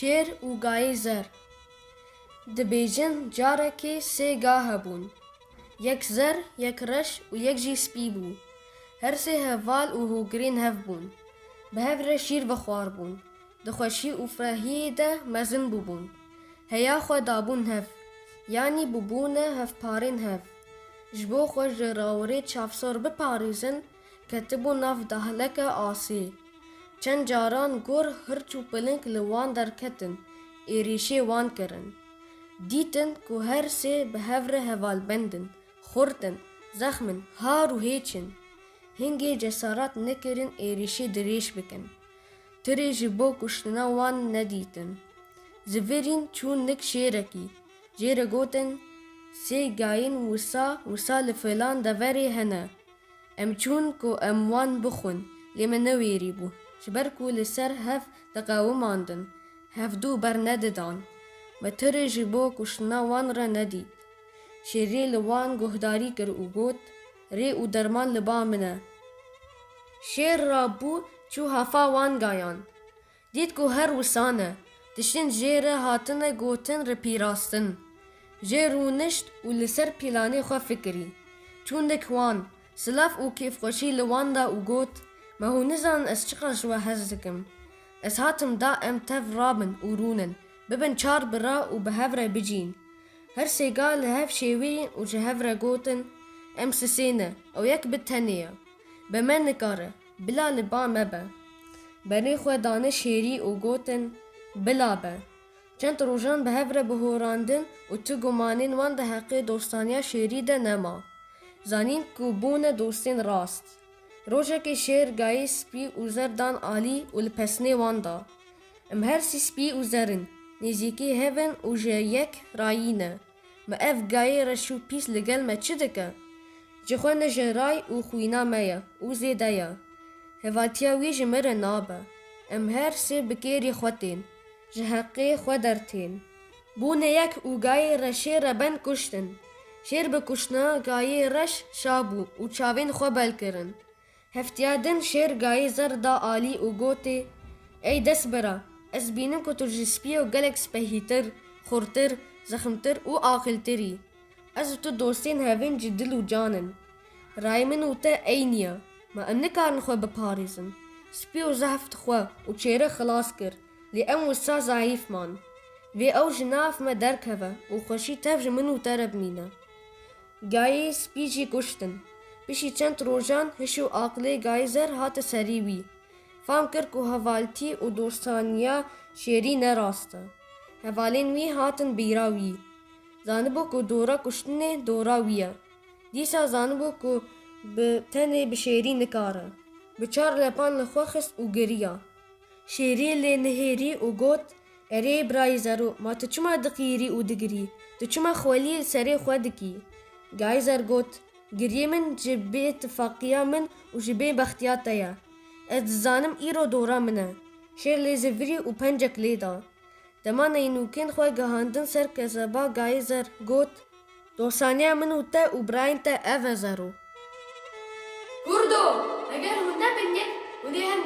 شێر û gayê zer dibêjin carekê sê ga hebûn. Yek zer, yek reş û yek jî spî bû. Her sê heval û hûgirên hev bûn. Bi hev re şîr vexwarbûn. Di xweşî û ferhiyê de mezin bûbûn. Heya xwe dabûn hev, yanî bûbûne hevparên hev. Ji bo xwe ji rawirê çavsor biparêzin, ketibûn nav dahleke asê. Çend caran gor hirç û piling li wan derketin, êrişê wan kirin. Dîtin ku her sê bi hev re hevalbendin, xurtin, zexmin, har û hêçin. Hingê cesaret nekirin êrişê dirêj bikin. Tirê ji bo kuştina wan nedîtin. Zivirîn çûn nik şêrekî. Jê re gotin, sê gayên wisa li filan deverê hene. Em çûn ku em wan bixwin, lê me newêrîbû. Ji ber ku li ser hev diqewimandin, hevdû bernedidan. Me tirê ji bo kuştina wan re nedît. Şêrê li wan guhdarî kir û got, rê û derman li ba min e. Şêr rabû çû hefa wan gayan. Dît ku her wisan e. Tiştên jê re hatine gotin ripîrastin. Jê rûnişt û li ser pîlanê xwe fikirî. Çûndik wan, silav û kêfxweşî li wan da û got, me hûn nizanin ez çiqas ji we hez dikim. Ez hatim da em tev rabin û rûnin, bibin çar bira û bi hev re bicîn. Her sê ga li hev şêweyên û ji hev re gotin, em sisêne, ew yek bi tenê ye. Bi me nikare, bila li ba me be. Berê xwe dane şêrî û gotin, bila be. Çend rojan bi hev re bihorandin û tu gumanên wan di heqê dostaniya şêrî de nema. Zanîn ku bûne dostên rast. Rojekê şêr gayê spî û zer dan alî û li pesnê wan da. Em her sî spî û zerin, nêzîkî hevin û ji yek rayîne. Me ev gayê reş û pîs li gel me çi dike? Ji xwe ne ji ray û xwîna me ye û zêde ye. Hevatiya wî ji me re nabe. Em her sê bi kêrî xwe tên, ji heqê xwe dertên. Bûne yek û gayê reşê re ben kuştin. Şêr bi kuştina gayê reş şabû û çavên xwe bel kirin. Heftiya din şêr gayê zer da alî û gotê, ey destbira, ez bînim ku tu ji spîyo gelek spehîtir, xurtir, zexmtir û aqiltirî. Ez û tu dostên hevên ji dil û canin. Rayê min û te eyn ye, me em nikarin xwe biparêzin. Spî û zehf dixwe û çêre xilas kir, lê em wisa zayîf man. Vê ew ji nav me derkeve û xweşî tev ji min û te re bimîne. Gayê spî jî kuştin. Pişî çend rojan hiş û aqilê gayê zer hate serî wî. Fam kir ku hevaltî û dostaniya şêrî ne rast e. Hevalên wî hatin bîra wî. Zanibû ku dora kuştinê dora wî ye. Dîsa zanibû ku bi tenê bi şêrî nikare. Bi çar lepan li xwe xist û giriya. Şêrî lê nihêrî û got, erê birayê zero, ma tu çima diqîrî û digirî? Tu çima xwelî li serê xwe dikî? Gayê zer got, giriyê min ji bê itifaqiya min û ji bê bextiya te ye. Ez dizanim îro dora min e. Şêr lê zivirî û pencek lê da. Dema neynûkên xwe gihandin ser kezeba gayê zer got, dostaniya min û te û birayên te ev e zero. Kurdo, eger hûn nebin yek, hûn ê hem